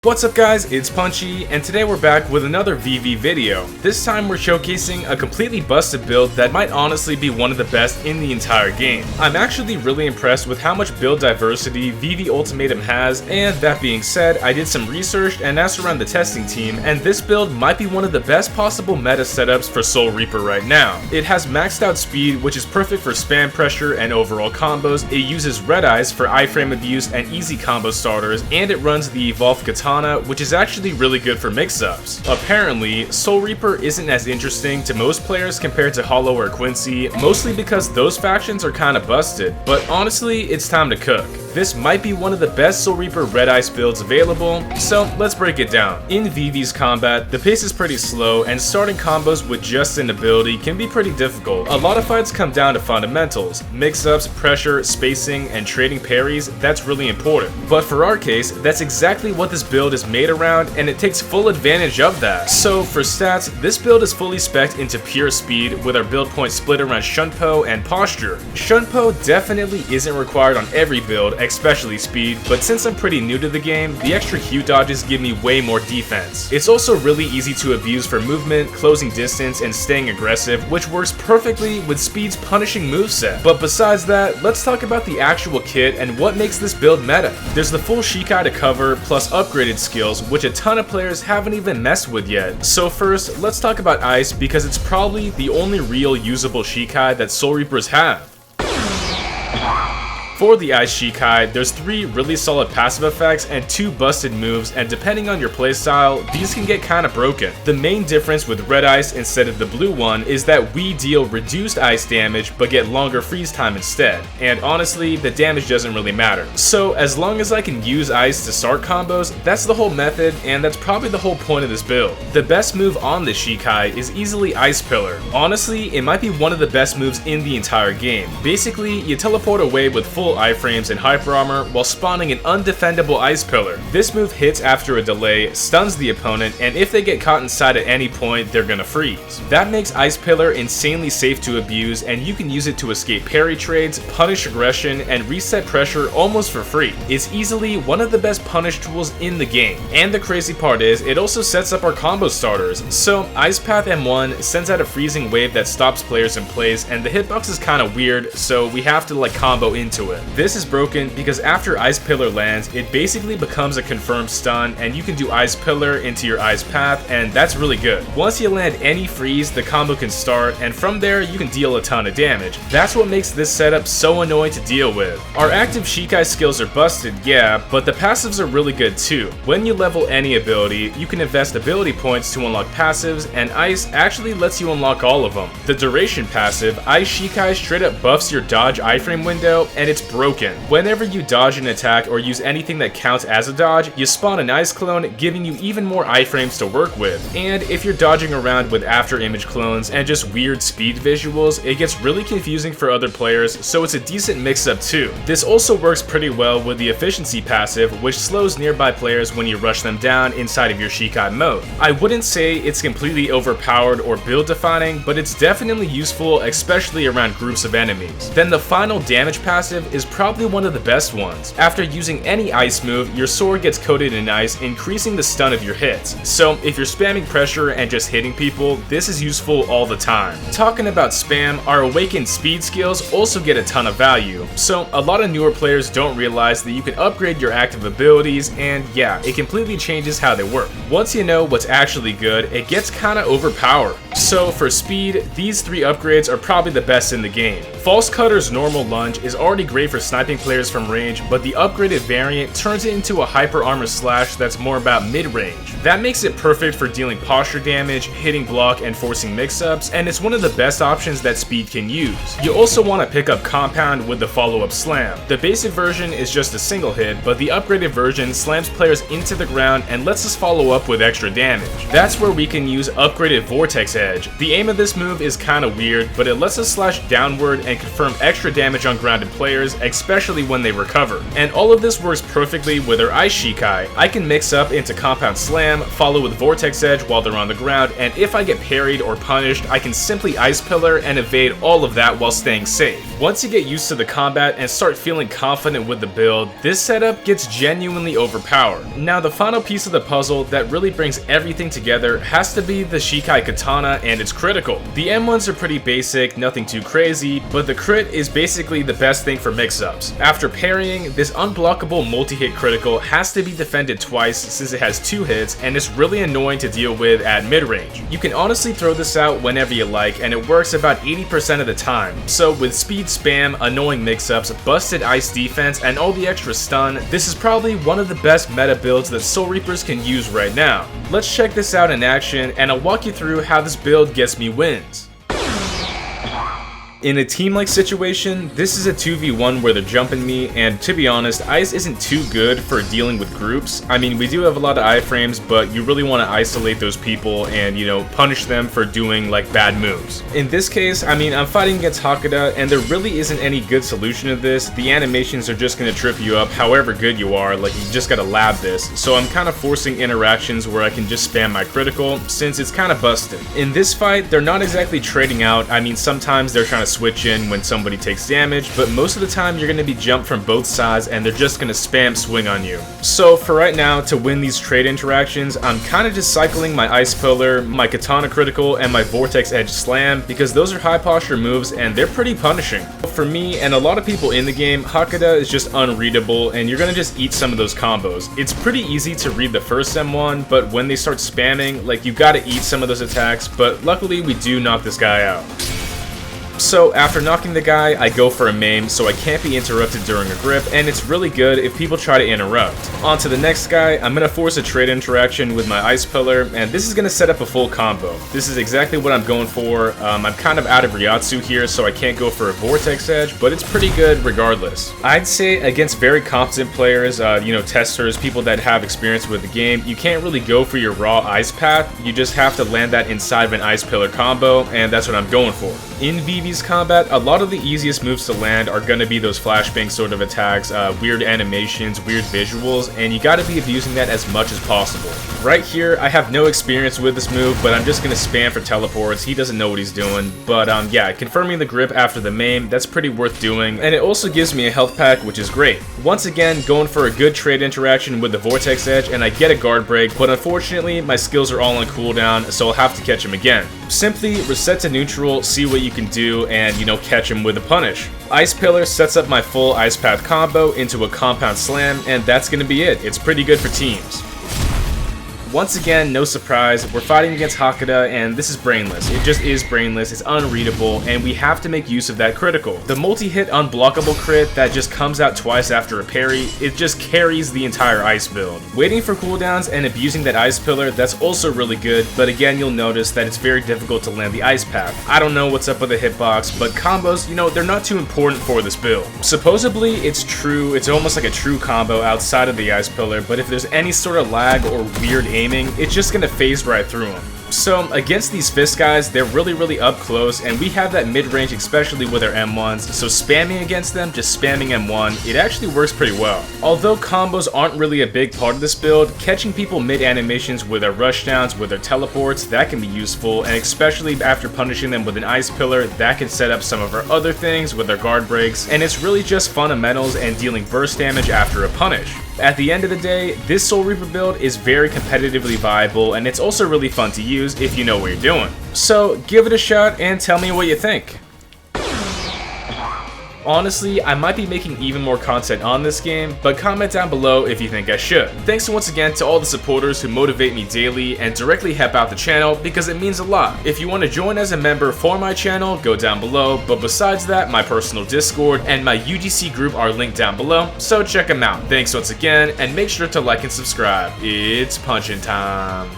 What's up guys, it's Punchy, and today we're back with another VV video. This time we're showcasing a completely busted build that might honestly be one of the best in the entire game. I'm actually really impressed with how much build diversity VV Ultimatum has, and that being said, I did some research and asked around the testing team, and this build might be one of the best possible meta setups for Soul Reaper right now. It has maxed out speed, which is perfect for spam pressure and overall combos. It uses red eyes for iframe abuse and easy combo starters, and it runs the evolved katana, which is actually really good for mix-ups. Apparently, Soul Reaper isn't as interesting to most players compared to Hollow or Quincy, mostly because those factions are kinda busted, but honestly, it's time to cook. This might be one of the best Soul Reaper Red Ice builds available, so let's break it down. In VV's combat, the pace is pretty slow, and starting combos with just an ability can be pretty difficult. A lot of fights come down to fundamentals, mix-ups, pressure, spacing, and trading parries. That's really important. But for our case, that's exactly what this build is made around, and it takes full advantage of that. So for stats, this build is fully spec'd into pure speed, with our build points split around Shunpo and posture. Shunpo definitely isn't required on every build, especially speed, but since I'm pretty new to the game, the extra Q dodges give me way more defense. It's also really easy to abuse for movement, closing distance, and staying aggressive, which works perfectly with Speed's punishing moveset. But besides that, let's talk about the actual kit and what makes this build meta. There's the full Shikai to cover, plus upgraded skills, which a ton of players haven't even messed with yet. So first, let's talk about Ice, because it's probably the only real usable Shikai that Soul Reapers have. For the Ice Shikai, there's 3 really solid passive effects and 2 busted moves, and depending on your playstyle, these can get kinda broken. The main difference with Red Ice instead of the blue one is that we deal reduced ice damage but get longer freeze time instead, and honestly, the damage doesn't really matter. So as long as I can use ice to start combos, that's the whole method, and that's probably the whole point of this build. The best move on this Shikai is easily Ice Pillar. Honestly, it might be one of the best moves in the entire game. Basically, you teleport away with full iframes and hyper armor while spawning an undefendable ice pillar. This move hits after a delay, stuns the opponent, and if they get caught inside at any point, they're gonna freeze. That makes Ice Pillar insanely safe to abuse, and you can use it to escape parry trades, punish aggression, and reset pressure almost for free. It's easily one of the best punish tools in the game, and the crazy part is, it also sets up our combo starters. So Ice Path M1 sends out a freezing wave that stops players in place, and the hitbox is kinda weird, so we have to combo into it. This is broken because after Ice Pillar lands, it basically becomes a confirmed stun, and you can do Ice Pillar into your Ice Path, and that's really good. Once you land any freeze, the combo can start, and from there you can deal a ton of damage. That's what makes this setup so annoying to deal with. Our active Shikai skills are busted, yeah, but the passives are really good too. When you level any ability, you can invest ability points to unlock passives, and Ice actually lets you unlock all of them. The duration passive, Ice Shikai straight up buffs your dodge iframe window, and it's broken. Whenever you dodge an attack or use anything that counts as a dodge, you spawn an ice clone, giving you even more iframes to work with. And if you're dodging around with after image clones and just weird speed visuals, it gets really confusing for other players, so it's a decent mix-up too. This also works pretty well with the efficiency passive, which slows nearby players when you rush them down inside of your Shikai mode. I wouldn't say it's completely overpowered or build defining, but it's definitely useful, especially around groups of enemies. Then the final damage passive is probably one of the best ones. After using any ice move, your sword gets coated in ice, increasing the stun of your hits. So if you're spamming pressure and just hitting people, this is useful all the time. Talking about spam, our awakened speed skills also get a ton of value. So a lot of newer players don't realize that you can upgrade your active abilities, and yeah, it completely changes how they work. Once you know what's actually good, it gets kinda overpowered. So for speed, these 3 upgrades are probably the best in the game. False Cutter's normal lunge is already great for sniping players from range, but the upgraded variant turns it into a hyper armor slash that's more about mid-range. That makes it perfect for dealing posture damage, hitting block, and forcing mix-ups, and it's one of the best options that Speed can use. You also want to pick up Compound with the follow-up Slam. The basic version is just a single hit, but the upgraded version slams players into the ground and lets us follow up with extra damage. That's where we can use upgraded Vortex Edge. The aim of this move is kinda weird, but it lets us slash downward and confirm extra damage on grounded players, especially when they recover. And all of this works perfectly with our Ice Shikai. I can mix up into Compound Slam, follow with Vortex Edge while they're on the ground, and if I get parried or punished, I can simply Ice Pillar and evade all of that while staying safe. Once you get used to the combat and start feeling confident with the build, this setup gets genuinely overpowered. Now the final piece of the puzzle that really brings everything together has to be the Shikai Katana and its critical. The M1s are pretty basic, nothing too crazy, but the crit is basically the best thing for mix-ups. After parrying, this unblockable multi-hit critical has to be defended twice since it has 2 hits and it's really annoying to deal with at mid-range. You can honestly throw this out whenever you like and it works about 80% of the time. So with speed spam, annoying mix-ups, busted ice defense, and all the extra stun, this is probably one of the best meta builds that Soul Reapers can use right now. Let's check this out in action and I'll walk you through how this build gets me wins. In a team-like situation, this is a 2v1 where they're jumping me, and to be honest, ice isn't too good for dealing with groups. I mean, we do have a lot of iframes, but you really want to isolate those people and, you know, punish them for doing, like, bad moves. In this case, I mean, I'm fighting against Hakata, and there really isn't any good solution to this. The animations are just going to trip you up however good you are, like, you just gotta lab this. So I'm kind of forcing interactions where I can just spam my critical, since it's kind of busted. In this fight, they're not exactly trading out. I mean, sometimes they're trying to switch in when somebody takes damage, but most of the time you're going to be jumped from both sides and they're just going to spam swing on you. So for right now, to win these trade interactions, I'm kind of just cycling my Ice Pillar, my Katana Critical, and my Vortex Edge Slam, because those are high posture moves and they're pretty punishing. For me and a lot of people in the game, Hakata is just unreadable and you're going to just eat some of those combos. It's pretty easy to read the first M1, but when they start spamming, like, you got to eat some of those attacks, but luckily we do knock this guy out. So after knocking the guy, I go for a maim so I can't be interrupted during a grip, and it's really good if people try to interrupt. On to the next guy, I'm going to force a trade interaction with my Ice Pillar, and this is going to set up a full combo. This is exactly what I'm going for. I'm kind of out of Ryatsu here, so I can't go for a Vortex Edge, but it's pretty good regardless. I'd say against very competent players, you know, testers, people that have experience with the game, you can't really go for your raw ice path. You just have to land that inside of an Ice Pillar combo, and that's what I'm going for. In VV's combat, a lot of the easiest moves to land are going to be those flashbang sort of attacks, weird animations, weird visuals, and you got to be abusing that as much as possible. Right here, I have no experience with this move, but I'm just going to spam for teleports. He doesn't know what he's doing, but yeah, confirming the grip after the maim, that's pretty worth doing, and it also gives me a health pack, which is great. Once again, going for a good trade interaction with the Vortex Edge, and I get a guard break, but unfortunately, my skills are all on cooldown, so I'll have to catch him again. Simply reset to neutral, see what you can do, and, you know, catch him with a punish. Ice Pillar sets up my full Ice Path combo into a Compound Slam, and that's gonna be it. It's pretty good for teams. Once again, no surprise, we're fighting against Hakata, and this is brainless. It just is brainless, it's unreadable, and we have to make use of that critical. The multi-hit unblockable crit that just comes out twice after a parry, it just carries the entire ice build. Waiting for cooldowns and abusing that Ice Pillar, that's also really good, but again, you'll notice that it's very difficult to land the ice path. I don't know what's up with the hitbox, but combos, you know, they're not too important for this build. Supposedly, it's true, it's almost like a true combo outside of the Ice Pillar, but if there's any sort of lag or weird aiming, it's just gonna phase right through them. So against these fist guys, they're really up close, and we have that mid-range, especially with our M1s, so spamming against them, just spamming M1, it actually works pretty well. Although combos aren't really a big part of this build, catching people mid-animations with their rushdowns, with their teleports, that can be useful, and especially after punishing them with an Ice Pillar, that can set up some of our other things with our guard breaks, and it's really just fundamentals and dealing burst damage after a punish. At the end of the day, this Soul Reaper build is very competitively viable, and it's also really fun to use if you know what you're doing. So give it a shot and tell me what you think. Honestly, I might be making even more content on this game, but comment down below if you think I should. Thanks once again to all the supporters who motivate me daily and directly help out the channel, because it means a lot. If you want to join as a member for my channel, go down below, but besides that, my personal Discord and my UGC group are linked down below, so check them out. Thanks once again, and make sure to like and subscribe. It's punchin' time.